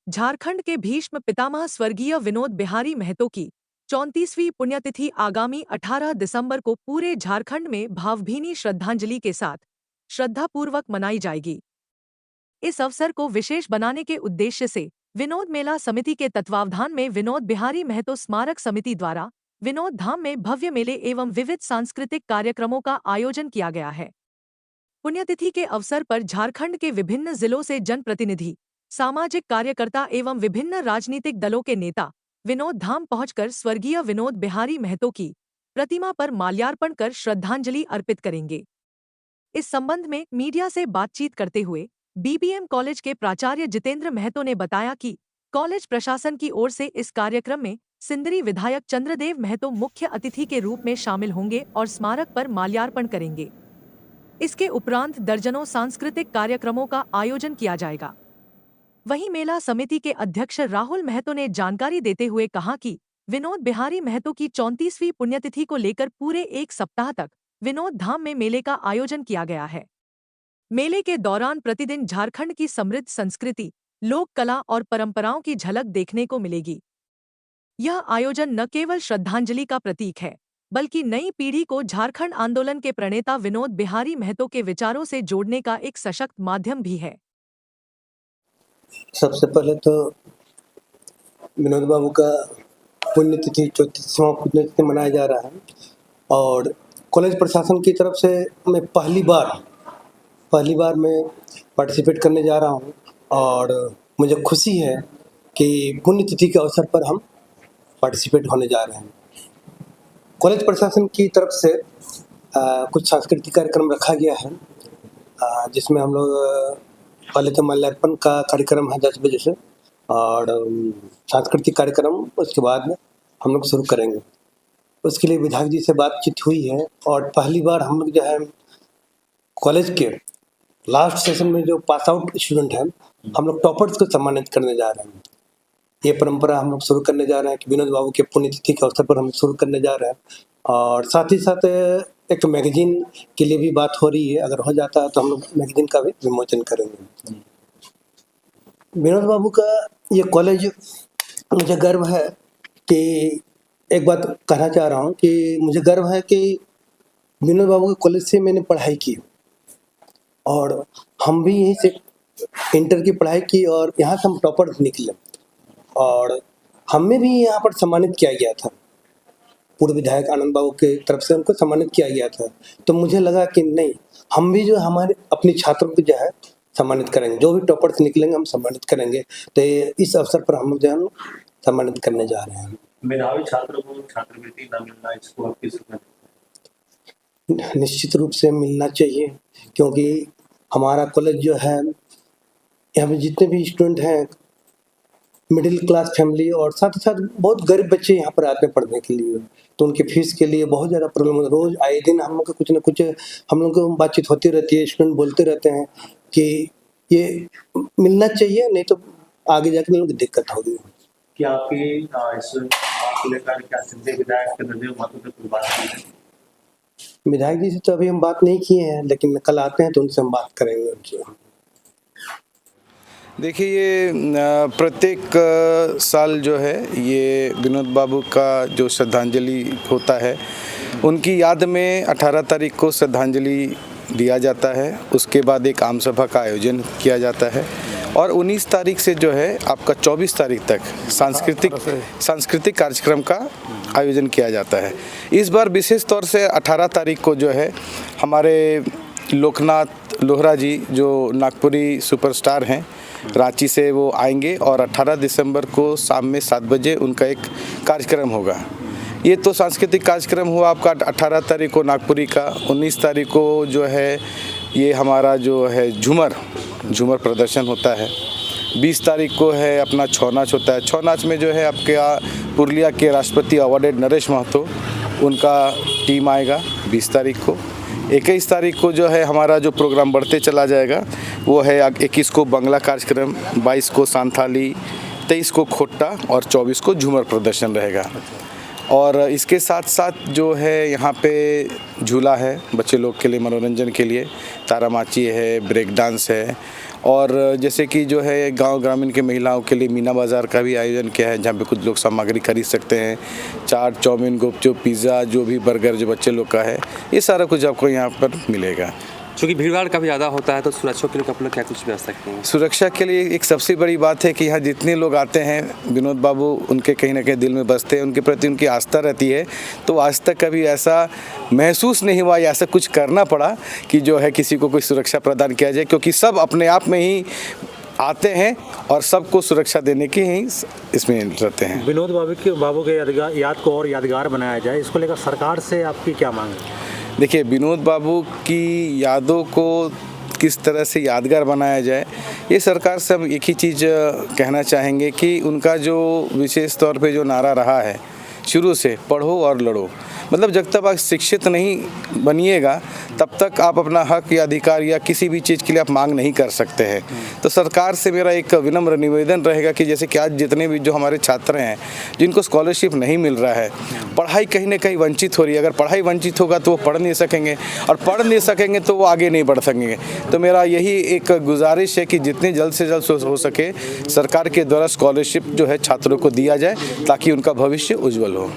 झारखंड के भीष्म पितामह स्वर्गीय विनोद बिहारी महतो की 34वीं पुण्यतिथि आगामी 18 दिसंबर को पूरे झारखंड में भावभीनी श्रद्धांजलि के साथ श्रद्धापूर्वक मनाई जाएगी। इस अवसर को विशेष बनाने के उद्देश्य से विनोद मेला समिति के तत्वावधान में विनोद बिहारी महतो स्मारक समिति द्वारा विनोद धाम में भव्य मेले एवं विविध सांस्कृतिक कार्यक्रमों का आयोजन किया गया है। पुण्यतिथि के अवसर पर झारखंड के विभिन्न जिलों से जनप्रतिनिधि, सामाजिक कार्यकर्ता एवं विभिन्न राजनीतिक दलों के नेता विनोद धाम पहुंचकर स्वर्गीय विनोद बिहारी महतो की प्रतिमा पर माल्यार्पण कर श्रद्धांजलि अर्पित करेंगे। इस संबंध में मीडिया से बातचीत करते हुए बीबीएम कॉलेज के प्राचार्य जितेंद्र महतो ने बताया कि कॉलेज प्रशासन की ओर से इस कार्यक्रम में सिंदरी विधायक चंद्रदेव महतो मुख्य अतिथि के रूप में शामिल होंगे और स्मारक पर माल्यार्पण करेंगे। इसके उपरांत दर्जनों सांस्कृतिक कार्यक्रमों का आयोजन किया जाएगा। वहीं मेला समिति के अध्यक्ष राहुल महतो ने जानकारी देते हुए कहा कि विनोद बिहारी महतो की 34वीं पुण्यतिथि को लेकर पूरे एक सप्ताह तक विनोद धाम में मेले का आयोजन किया गया है। मेले के दौरान प्रतिदिन झारखंड की समृद्ध संस्कृति, लोक कला और परंपराओं की झलक देखने को मिलेगी। यह आयोजन न केवल श्रद्धांजलि का प्रतीक है, बल्कि नई पीढ़ी को झारखंड आंदोलन के प्रणेता विनोद बिहारी महतो के विचारों से जोड़ने का एक सशक्त माध्यम भी है। सबसे पहले तो विनोद बाबू का पुण्यतिथि 34वां पुण्यतिथि मनाया जा रहा है और कॉलेज प्रशासन की तरफ से मैं पहली बार मैं पार्टिसिपेट करने जा रहा हूं और मुझे खुशी है कि पुण्यतिथि के अवसर पर हम पार्टिसिपेट होने जा रहे हैं। कॉलेज प्रशासन की तरफ से कुछ सांस्कृतिक कार्यक्रम रखा गया है, जिसमें हम लोग पहले तो माल्यार्पण का कार्यक्रम है 10 बजे से और सांस्कृतिक कार्यक्रम उसके बाद हम लोग शुरू करेंगे। उसके लिए विधायक जी से बातचीत हुई है और पहली बार हम लोग जो है कॉलेज के लास्ट सेशन में जो पास आउट स्टूडेंट हैं, हम लोग टॉपर्स को सम्मानित करने जा रहे हैं। ये परंपरा हम लोग शुरू करने जा रहे हैं कि विनोद बाबू के पुण्यतिथि के अवसर पर हम शुरू करने जा रहे हैं और साथ ही साथ एक मैगजीन के लिए भी बात हो रही है। अगर हो जाता है तो हम लोग मैगजीन का भी विमोचन करेंगे। विनोद बाबू का ये कॉलेज, मुझे गर्व है कि एक बात कहना चाह रहा हूँ कि मुझे गर्व है कि विनोद बाबू के कॉलेज से मैंने पढ़ाई की और हम भी यहीं से इंटर की पढ़ाई की और यहाँ से हम टॉपर निकले और हमें भी यहाँ पर सम्मानित किया गया था। पूर्व विधायक आनंद बाबू के तरफ से हमको सम्मानित किया गया था। तो मुझे लगा कि नहीं, हम भी जो हमारे अपने छात्रों को जो है सम्मानित करेंगे, जो भी टॉपर्स निकलेंगे हम सम्मानित करेंगे। तो इस अवसर पर हम जो है सम्मानित करने जा रहे हैं। मेधावी छात्रों को छात्रवृत्ति न मिलना, इसको आप किस रूप में? निश्चित रूप से मिलना चाहिए, क्योंकि हमारा कॉलेज जो है, यहाँ पे जितने भी स्टूडेंट हैं मिडिल क्लास फैमिली और साथ ही साथ बहुत गरीब बच्चे यहाँ पर आते हैं पढ़ने के लिए, तो उनके फीस के लिए बहुत ज़्यादा प्रॉब्लम होता है। रोज़ आए दिन हम लोग का कुछ ना कुछ हम लोग को बातचीत होती रहती है, स्टूडेंट बोलते रहते हैं कि ये मिलना चाहिए, नहीं तो आगे जाकर लोग दिक्कत होगी। क्या आपकी इस बात को लेकर क्या सिंधी विधायक चंद्रदेव महतो से कोई बात की है? विधायक जी से तो अभी हम बात नहीं किए हैं, लेकिन कल आते हैं तो उनसे हम बात करेंगे उनसे। देखिए, ये प्रत्येक साल जो है ये विनोद बाबू का जो श्रद्धांजलि होता है, उनकी याद में 18 तारीख को श्रद्धांजलि दिया जाता है। उसके बाद एक आम सभा का आयोजन किया जाता है और 19 तारीख से जो है आपका 24 तारीख तक सांस्कृतिक कार्यक्रम का आयोजन किया जाता है। इस बार विशेष तौर से 18 तारीख को जो है हमारे लोकनाथ लोहरा जी, जो नागपुरी सुपरस्टार हैं, रांची से वो आएंगे और 18 दिसंबर को शाम में 7 बजे उनका एक कार्यक्रम होगा। ये तो सांस्कृतिक कार्यक्रम हुआ आपका 18 तारीख को नागपुरी का। 19 तारीख को जो है ये हमारा जो है झूमर प्रदर्शन होता है। 20 तारीख को है अपना छौ नाच होता है। छौ नाच में जो है आपके पुरुलिया के राष्ट्रपति अवार्डेड नरेश महतो, उनका टीम आएगा 20 तारीख को। 21 तारीख को जो है हमारा जो प्रोग्राम बढ़ते चला जाएगा वो है 21 को बंगला कार्यक्रम, 22 को सांथाली, 23 को खोट्टा और 24 को झूमर प्रदर्शन रहेगा। और इसके साथ साथ जो है यहाँ पे झूला है बच्चे लोग के लिए मनोरंजन के लिए, तारामाची है, ब्रेक डांस है, और जैसे कि जो है गांव ग्रामीण के महिलाओं के लिए मीना बाज़ार का भी आयोजन किया है, जहाँ पे कुछ लोग सामग्री खरीद सकते हैं, चाट, चाउमीन, गुपचुप, पिज़्ज़ा, जो भी बर्गर जो बच्चे लोग का है, ये सारा कुछ आपको यहाँ पर मिलेगा। क्योंकि भीड़-भाड़ काफ़ी ज़्यादा होता है, तो सुरक्षा के लिए आप लोग क्या कुछ व्यवस्था किए हैं? सुरक्षा के लिए एक सबसे बड़ी बात है कि यहाँ जितने लोग आते हैं, विनोद बाबू उनके कहीं ना कहीं दिल में बसते हैं, उनके प्रति उनकी आस्था रहती है। तो आज तक कभी ऐसा महसूस नहीं हुआ या ऐसा कुछ करना पड़ा कि जो है किसी को कोई सुरक्षा प्रदान किया जाए, क्योंकि सब अपने आप में ही आते हैं और सबको सुरक्षा देने की ही इसमें रहते हैं। विनोद बाबू के याद को और यादगार बनाया जाए, इसको लेकर सरकार से आपकी क्या मांग है? देखिए, विनोद बाबू की यादों को किस तरह से यादगार बनाया जाए, ये सरकार से हम एक ही चीज़ कहना चाहेंगे कि उनका जो विशेष तौर पे जो नारा रहा है शुरू से, पढ़ो और लड़ो, मतलब जब तक आप शिक्षित नहीं बनिएगा तब तक आप अपना हक या अधिकार या किसी भी चीज़ के लिए आप मांग नहीं कर सकते हैं। तो सरकार से मेरा एक विनम्र निवेदन रहेगा कि जैसे कि आज जितने भी जो हमारे छात्र हैं जिनको स्कॉलरशिप नहीं मिल रहा है, पढ़ाई कहीं ना कहीं वंचित हो रही है, अगर पढ़ाई वंचित होगा तो वो पढ़ नहीं सकेंगे, और पढ़ नहीं सकेंगे तो वो आगे नहीं बढ़ सकेंगे। तो मेरा यही एक गुजारिश है कि जितने जल्द से जल्द हो सके सरकार के द्वारा स्कॉलरशिप जो है छात्रों को दिया जाए, ताकि उनका भविष्य उज्जवल हो।